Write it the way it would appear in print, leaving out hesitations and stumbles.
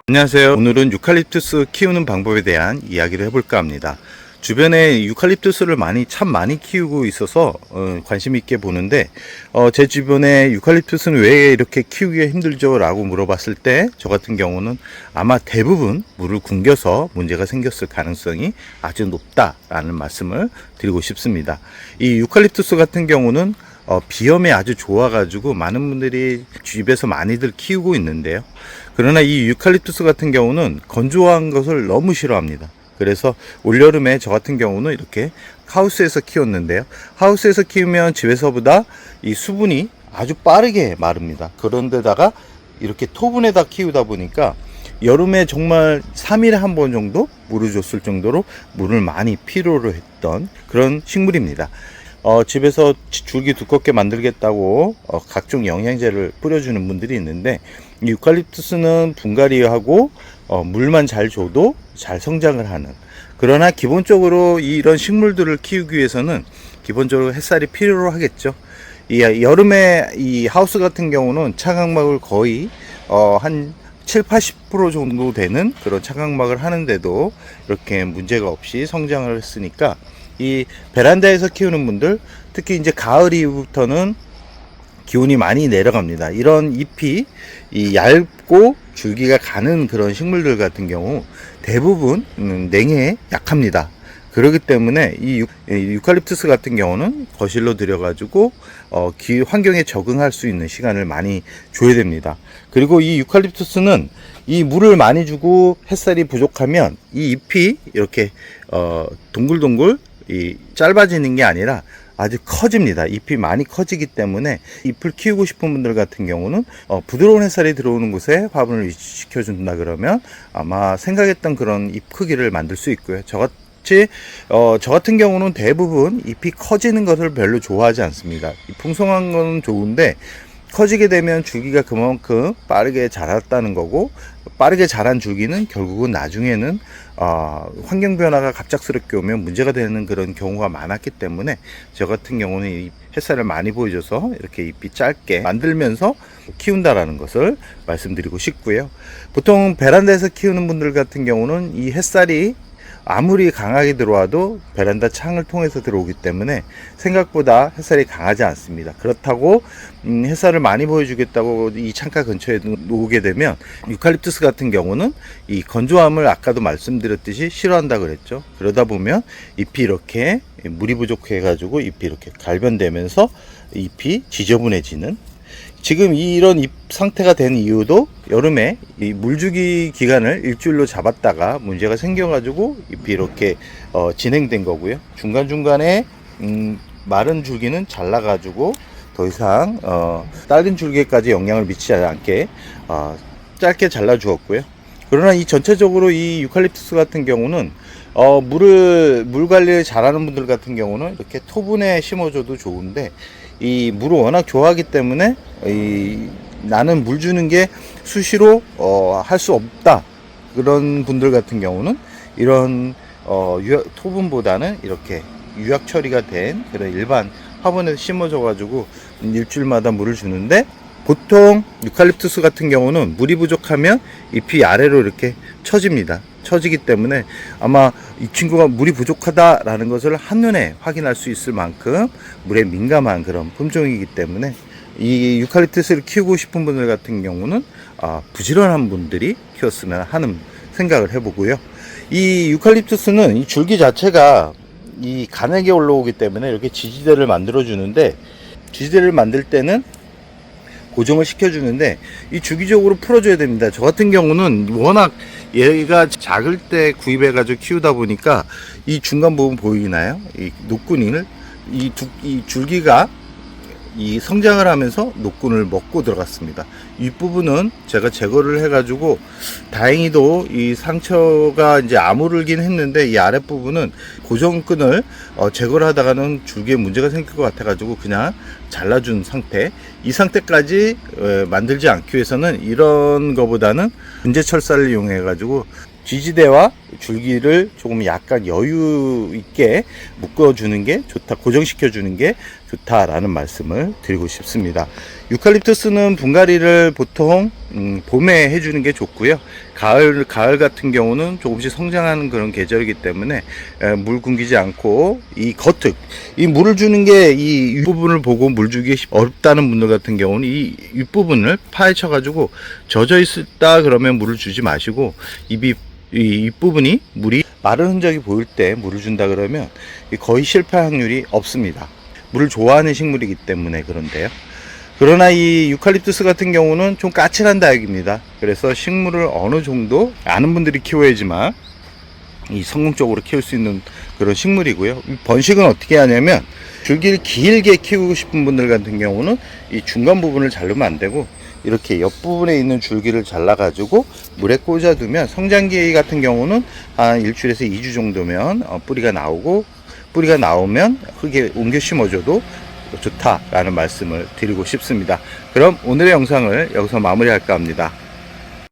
안녕하세요. 오늘은 유칼립투스 키우는 방법에 대한 이야기를 해볼까 합니다. 주변에 유칼립투스를 참 많이 키우고 있어서 관심 있게 보는데 제 주변에 유칼립투스는 왜 이렇게 키우기가 힘들죠? 라고 물어봤을 때 저 같은 경우는 아마 대부분 물을 굶겨서 문제가 생겼을 가능성이 아주 높다라는 말씀을 드리고 싶습니다. 이 유칼립투스 같은 경우는 비염에 아주 좋아가지고 많은 분들이 집에서 많이들 키우고 있는데요. 그러나 이 유칼립투스 같은 경우는 건조한 것을 너무 싫어합니다. 그래서 올여름에 저 같은 경우는 이렇게 하우스에서 키웠는데요. 하우스에서 키우면 집에서보다 이 수분이 아주 빠르게 마릅니다. 그런데다가 이렇게 토분에다 키우다 보니까 여름에 정말 3일에 한 번 정도 물을 줬을 정도로 물을 많이 필요로 했던 그런 식물입니다. 집에서 줄기 두껍게 만들겠다고 각종 영양제를 뿌려주는 분들이 있는데 이 유칼립투스는 분갈이하고 물만 잘 줘도 잘 성장을 하는, 그러나 기본적으로 이런 식물들을 키우기 위해서는 기본적으로 햇살이 필요로 하겠죠. 이 여름에 이 하우스 같은 경우는 차광막을 거의 한 70-80% 정도 되는 그런 차광막을 하는데도 이렇게 문제가 없이 성장을 했으니까 이 베란다에서 키우는 분들, 특히 이제 가을 이후부터는 기온이 많이 내려갑니다. 이런 잎이 얇고 줄기가 가는 그런 식물들 같은 경우 대부분 냉해에 약합니다. 그렇기 때문에 이 유칼립투스 같은 경우는 거실로 들여가지고 환경에 적응할 수 있는 시간을 많이 줘야 됩니다. 그리고 이 유칼립투스는 이 물을 많이 주고 햇살이 부족하면 이 잎이 이렇게 동글동글 짧아지는 게 아니라 아주 커집니다. 잎이 많이 커지기 때문에 잎을 키우고 싶은 분들 같은 경우는 부드러운 햇살이 들어오는 곳에 화분을 위치시켜 준다 그러면 아마 생각했던 그런 잎 크기를 만들 수 있고요. 저 같은 경우는 대부분 잎이 커지는 것을 별로 좋아하지 않습니다. 풍성한 건 좋은데 커지게 되면 줄기가 그만큼 빠르게 자랐다는 거고, 빠르게 자란 줄기는 결국은 나중에는 환경 변화가 갑작스럽게 오면 문제가 되는 그런 경우가 많았기 때문에 저 같은 경우는 이 햇살을 많이 보여줘서 이렇게 잎이 짧게 만들면서 키운다라는 것을 말씀드리고 싶고요. 보통 베란다에서 키우는 분들 같은 경우는 이 햇살이 아무리 강하게 들어와도 베란다 창을 통해서 들어오기 때문에 생각보다 햇살이 강하지 않습니다. 그렇다고 햇살을 많이 보여주겠다고 이 창가 근처에 놓게 되면 유칼립투스 같은 경우는 이 건조함을 아까도 말씀드렸듯이 싫어한다 그랬죠. 그러다 보면 잎이 이렇게 물이 부족해 가지고 잎이 이렇게 갈변되면서 잎이 지저분해지는, 지금 이런 잎 상태가 된 이유도 여름에 이 물주기 기간을 일주일로 잡았다가 문제가 생겨가지고 잎이 이렇게 진행된 거고요. 중간중간에 마른 줄기는 잘라가지고 더 이상 딸린 줄기까지 영향을 미치지 않게 짧게 잘라 주었고요. 그러나 이 전체적으로 이 유칼립투스 같은 경우는 물 관리를 잘하는 분들 같은 경우는 이렇게 토분에 심어줘도 좋은데 이 물을 워낙 좋아하기 때문에 나는 물 주는 게 수시로 할 수 없다, 그런 분들 같은 경우는 이런 토분보다는 이렇게 유약 처리가 된 그런 일반 화분에 심어줘 가지고 일주일마다 물을 주는데, 보통 유칼립투스 같은 경우는 물이 부족하면 잎이 아래로 이렇게 처지기 때문에 아마 이 친구가 물이 부족하다라는 것을 한눈에 확인할 수 있을 만큼 물에 민감한 그런 품종이기 때문에 이 유칼립투스를 키우고 싶은 분들 같은 경우는 부지런한 분들이 키웠으면 하는 생각을 해보고요. 이 유칼립투스는 이 줄기 자체가 이 가늘게 올라오기 때문에 이렇게 지지대를 만들어 주는데, 지지대를 만들 때는 고정을 시켜주는데 이 주기적으로 풀어줘야 됩니다. 저 같은 경우는 워낙 얘가 작을 때 구입해 가지고 키우다 보니까 이 중간 부분 보이나요? 이 노끈을 이 줄기가 이 성장을 하면서 노끈을 먹고 들어갔습니다. 이 부분은 제가 제거를 해가지고 다행히도 이 상처가 이제 아무르긴 했는데 이 아랫부분은 고정끈을 제거를 하다가는 줄기에 문제가 생길 것 같아가지고 그냥 잘라준 상태, 이 상태까지 만들지 않기 위해서는 이런 거보다는 분재 철사를 이용해 가지고 지지대와 줄기를 조금 약간 여유 있게 묶어주는 게 좋다, 고정시켜 주는 게 좋다라는 말씀을 드리고 싶습니다. 유칼립투스는 분갈이를 보통 봄에 해주는 게 좋고요. 가을 같은 경우는 조금씩 성장하는 그런 계절이기 때문에 물 굶기지 않고 이 겉흙, 이 물을 주는 게 이 윗부분을 보고 물 주기 어렵다는 분들 같은 경우는 이 윗부분을 파헤쳐 가지고 젖어 있다 그러면 물을 주지 마시고 이 윗부분이 물이 마른 흔적이 보일 때 물을 준다 그러면 거의 실패 확률이 없습니다. 물을 좋아하는 식물이기 때문에 그런데요. 그러나 이 유칼립투스 같은 경우는 좀 까칠한 다육입니다. 그래서 식물을 어느 정도 아는 분들이 키워야지만 이 성공적으로 키울 수 있는 그런 식물이고요. 번식은 어떻게 하냐면 줄기를 길게 키우고 싶은 분들 같은 경우는 이 중간 부분을 자르면 안 되고 이렇게 옆부분에 있는 줄기를 잘라 가지고 물에 꽂아 두면 성장기 같은 경우는 한 일주일에서 2주 정도면 뿌리가 나오고, 뿌리가 나오면 흙에 옮겨 심어줘도 좋다라는 말씀을 드리고 싶습니다. 그럼 오늘의 영상을 여기서 마무리할까 합니다.